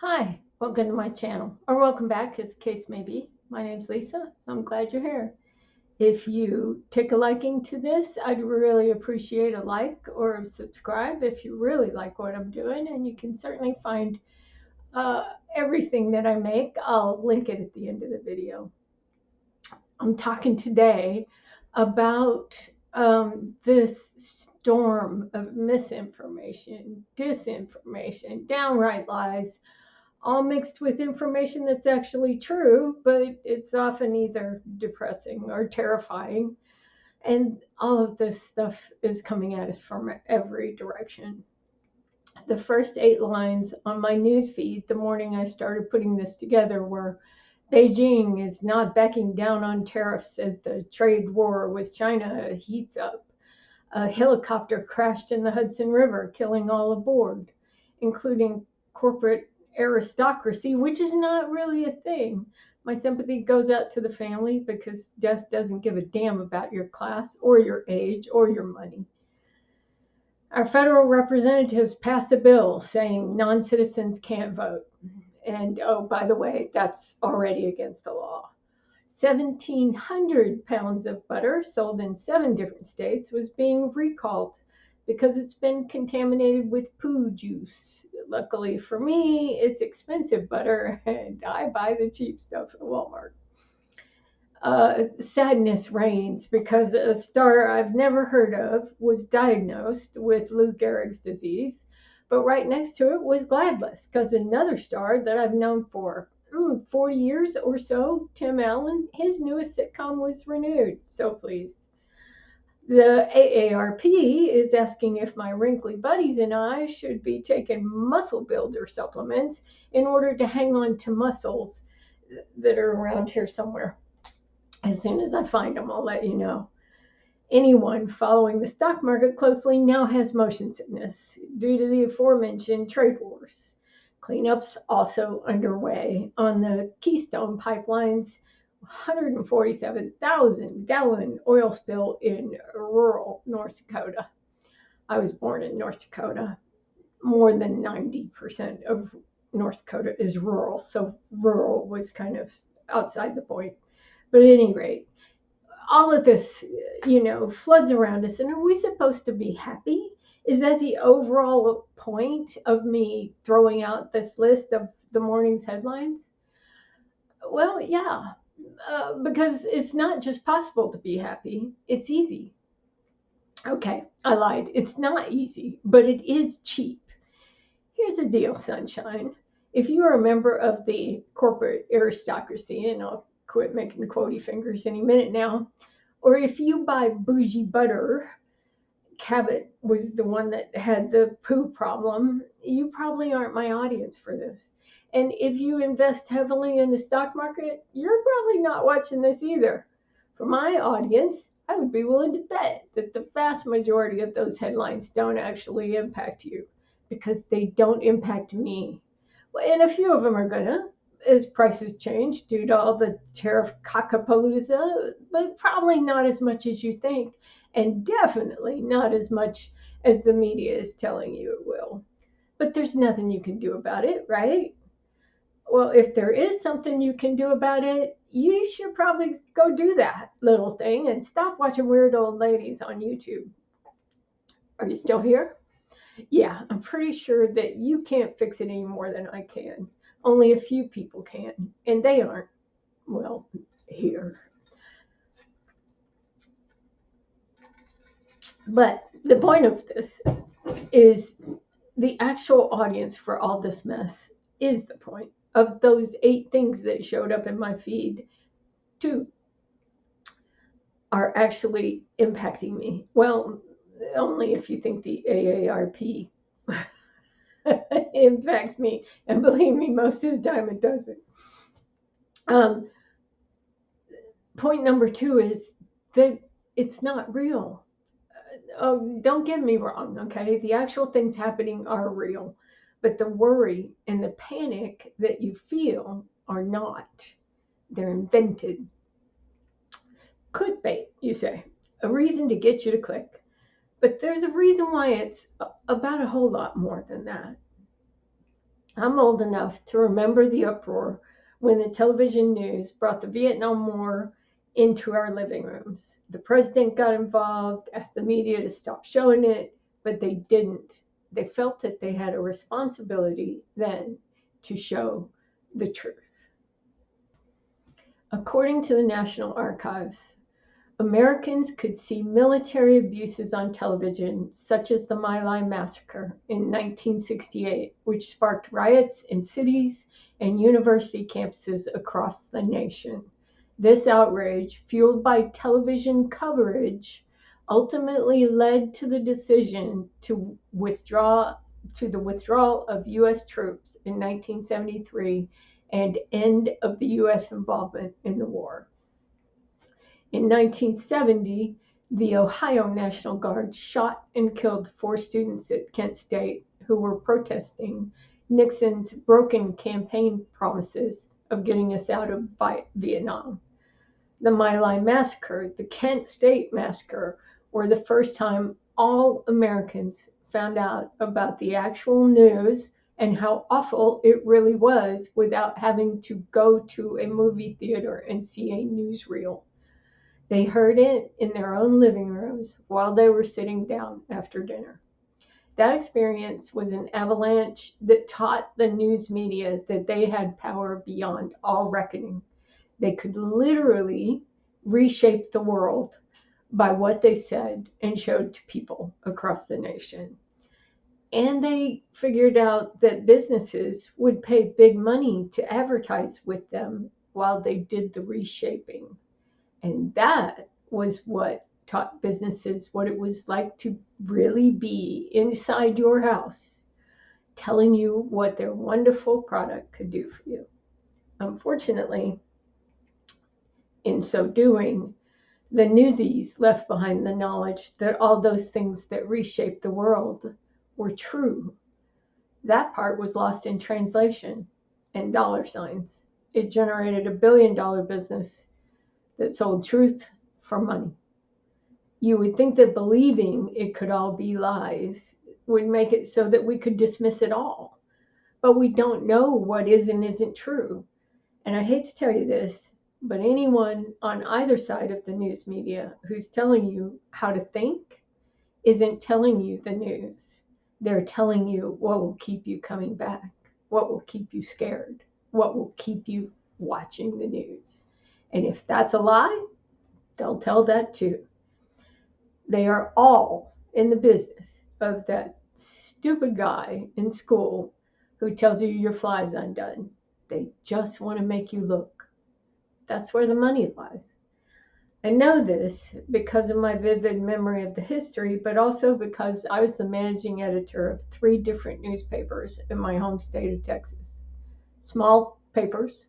Hi, welcome to my channel, or welcome back as the case may be. My name's Lisa. I'm glad you're here. If you take a liking to this, I'd really appreciate a like or a subscribe if you really like what I'm doing, and you can certainly find everything that I make. I'll link it at the end of the video. I'm talking today about this storm of misinformation, disinformation, downright lies, all mixed with information that's actually true, but it's often either depressing or terrifying. And all of this stuff is coming at us from every direction. The first 8 lines on my news feed the morning I started putting this together were Beijing is not backing down on tariffs as the trade war with China heats up. A helicopter crashed in the Hudson River, killing all aboard, including corporate aristocracy, which is not really a thing. My sympathy goes out to the family because death doesn't give a damn about your class or your age or your money. Our federal representatives passed a bill saying non-citizens can't vote. And oh, by the way, that's already against the law. 1,700 pounds of butter sold in 7 different states was being recalled because it's been contaminated with poo juice. Luckily for me, it's expensive butter, and I buy the cheap stuff at Walmart. Sadness reigns because a star I've never heard of was diagnosed with Lou Gehrig's disease, but right next to it was Gladless because another star that I've known for 40 years or so, Tim Allen, his newest sitcom was renewed. So pleased. The AARP is asking if my wrinkly buddies and I should be taking muscle builder supplements in order to hang on to muscles that are around here somewhere. As soon as I find them, I'll let you know. Anyone following the stock market closely now has motion sickness due to the aforementioned trade wars. Cleanups also underway on the Keystone Pipeline's 147,000 gallon oil spill in rural North Dakota. I was born in North Dakota. More than 90% of North Dakota is rural, so rural was kind of outside the point. But at any rate, all of this, floods around us. And are we supposed to be happy? Is that the overall point of me throwing out this list of the morning's headlines? Well, yeah, because it's not just possible to be happy, it's easy. Okay, I lied. It's not easy, but it is cheap. Here's the deal, sunshine. If you are a member of the corporate aristocracy, and I'll quit making quotey fingers any minute now, or if you buy bougie butter, Cabot was the one that had the poo problem, you probably aren't my audience for this. And if you invest heavily in the stock market, you're probably not watching this either. For my audience, I would be willing to bet that the vast majority of those headlines don't actually impact you because they don't impact me. And a few of them are gonna, as prices change due to all the tariff cockapalooza, but probably not as much as you think, and definitely not as much as the media is telling you it will. But there's nothing you can do about it, right? Well, if there is something you can do about it, you should probably go do that little thing and stop watching weird old ladies on YouTube. Are you still here? Yeah, I'm pretty sure that you can't fix it any more than I can. Only a few people can, and they aren't, well, here. But the point of this is the actual audience for all this mess is the point of those 8 things that showed up in my feed. 2 are actually impacting me. Well, only if you think the AARP impacts me, and believe me, most of the time it doesn't. Point number 2 is that it's not real. Oh, don't get me wrong, okay? The actual things happening are real, but the worry and the panic that you feel are not. They're invented. Clickbait, you say, a reason to get you to click. But there's a reason why it's about a whole lot more than that. I'm old enough to remember the uproar when the television news brought the Vietnam War into our living rooms. The president got involved, asked the media to stop showing it, but they didn't. They felt that they had a responsibility then to show the truth. According to the National Archives, Americans could see military abuses on television, such as the My Lai Massacre in 1968, which sparked riots in cities and university campuses across the nation. This outrage, fueled by television coverage, ultimately led to the decision to the withdrawal of U.S. troops in 1973 and end of the U.S. involvement in the war. In 1970, the Ohio National Guard shot and killed 4 students at Kent State who were protesting Nixon's broken campaign promises of getting us out of Vietnam. The My Lai Massacre, the Kent State Massacre, were the first time all Americans found out about the actual news and how awful it really was without having to go to a movie theater and see a newsreel. They heard it in their own living rooms while they were sitting down after dinner. That experience was an avalanche that taught the news media that they had power beyond all reckoning. They could literally reshape the world by what they said and showed to people across the nation. And they figured out that businesses would pay big money to advertise with them while they did the reshaping. And that was what taught businesses what it was like to really be inside your house, telling you what their wonderful product could do for you. Unfortunately, in so doing, the newsies left behind the knowledge that all those things that reshaped the world were true. That part was lost in translation and dollar signs. It generated $1 billion business that sold truth for money. You would think that believing it could all be lies would make it so that we could dismiss it all. But we don't know what is and isn't true. And I hate to tell you this, but anyone on either side of the news media who's telling you how to think isn't telling you the news. They're telling you what will keep you coming back, what will keep you scared, what will keep you watching the news. And if that's a lie, they'll tell that too. They are all in the business of that stupid guy in school who tells you your fly's undone. They just want to make you look. That's where the money lies. I know this because of my vivid memory of the history, but also because I was the managing editor of 3 different newspapers in my home state of Texas. Small papers,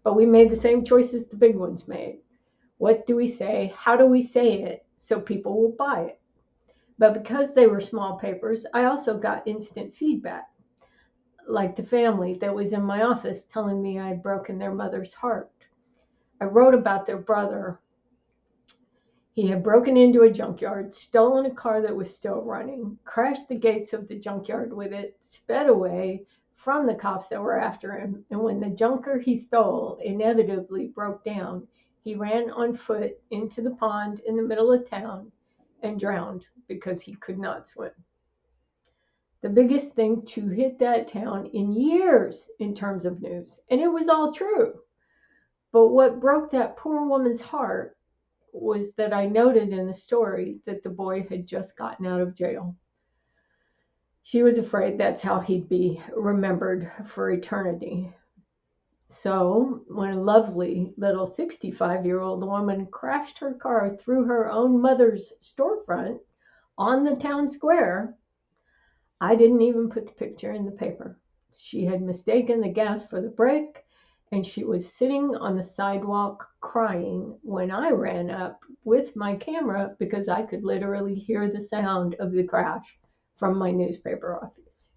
but we made the same choices the big ones made. What do we say? How do we say it so people will buy it? But because they were small papers, I also got instant feedback, like the family that was in my office telling me I had broken their mother's heart. I wrote about their brother. He had broken into a junkyard, stolen a car that was still running, crashed the gates of the junkyard with it, sped away from the cops that were after him, and when the junker he stole inevitably broke down, he ran on foot into the pond in the middle of town and drowned because he could not swim. The biggest thing to hit that town in years in terms of news, and it was all true. But what broke that poor woman's heart was that I noted in the story that the boy had just gotten out of jail. She was afraid that's how he'd be remembered for eternity. So when a lovely little 65-year-old woman crashed her car through her own mother's storefront on the town square, I didn't even put the picture in the paper. She had mistaken the gas for the brake, and she was sitting on the sidewalk crying when I ran up with my camera because I could literally hear the sound of the crash from my newspaper office.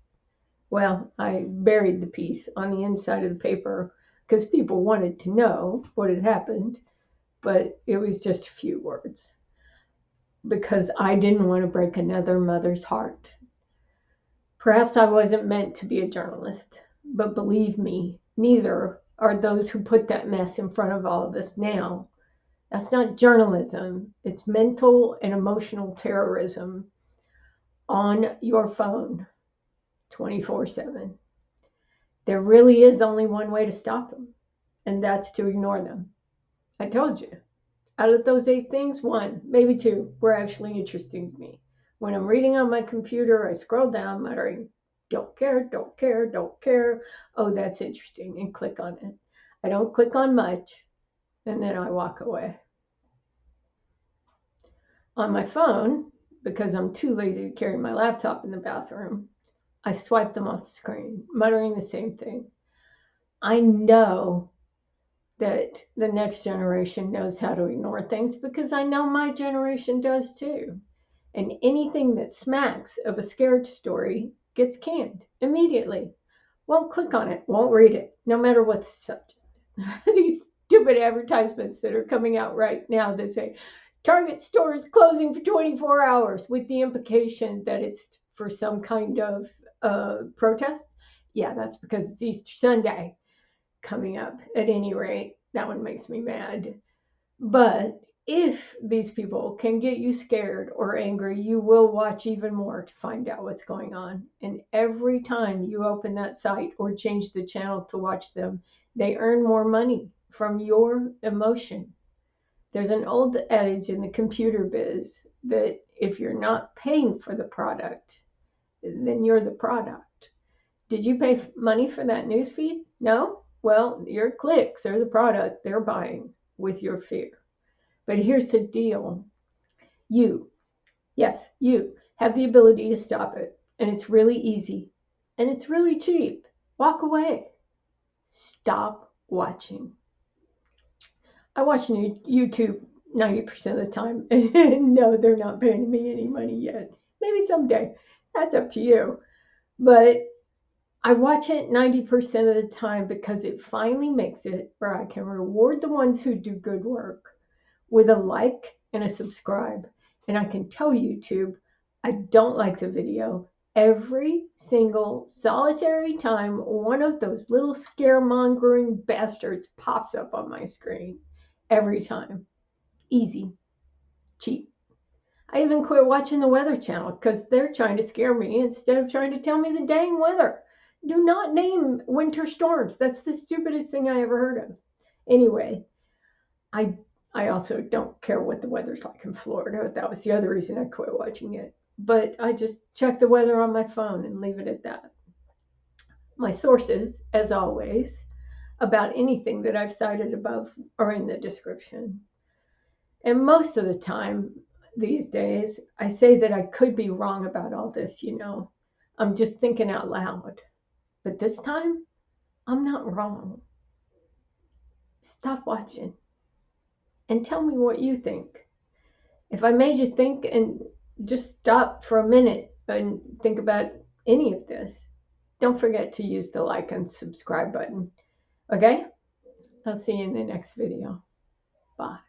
Well, I buried the piece on the inside of the paper because people wanted to know what had happened, but it was just a few words because I didn't want to break another mother's heart. Perhaps I wasn't meant to be a journalist. But believe me, neither are those who put that mess in front of all of us now. That's not journalism. It's mental and emotional terrorism on your phone 24/7. There really is only one way to stop them, and that's to ignore them. I told you. Out of those 8 things, 1, maybe 2, were actually interesting to me. When I'm reading on my computer, I scroll down muttering, don't care, don't care, don't care. Oh, that's interesting, and click on it. I don't click on much, and then I walk away. On my phone, because I'm too lazy to carry my laptop in the bathroom, I swipe them off the screen, muttering the same thing. I know that the next generation knows how to ignore things because I know my generation does too. And anything that smacks of a scared story gets canned immediately. Won't click on it, won't read it, no matter what the subject. These stupid advertisements that are coming out right now that say Target store is closing for 24 hours with the implication that it's for some kind of protest. Yeah, that's because it's Easter Sunday coming up. At any rate, that one makes me mad. But if these people can get you scared or angry, you will watch even more to find out what's going on. And every time you open that site or change the channel to watch them, they earn more money from your emotion. There's an old adage in the computer biz that if you're not paying for the product, then you're the product. Did you pay money for that newsfeed? No? Well, your clicks are the product they're buying with your fear. But here's the deal. You, yes, you have the ability to stop it. And it's really easy. And it's really cheap. Walk away. Stop watching. I watch YouTube 90% of the time. And no, they're not paying me any money yet. Maybe someday. That's up to you. But I watch it 90% of the time because it finally makes it where I can reward the ones who do good work with a like and a subscribe. And I can tell YouTube, I don't like the video every single solitary time one of those little scaremongering bastards pops up on my screen. Every time. Easy. Cheap. I even quit watching the Weather Channel because they're trying to scare me instead of trying to tell me the dang weather. Do not name winter storms. That's the stupidest thing I ever heard of. Anyway, I also don't care what the weather's like in Florida. That was the other reason I quit watching it. But I just check the weather on my phone and leave it at that. My sources, as always, about anything that I've cited above are in the description. And most of the time these days, I say that I could be wrong about all this, I'm just thinking out loud. But this time, I'm not wrong. Stop watching and tell me what you think. If I made you think and just stop for a minute and think about any of this, don't forget to use the like and subscribe button. Okay? I'll see you in the next video. Bye.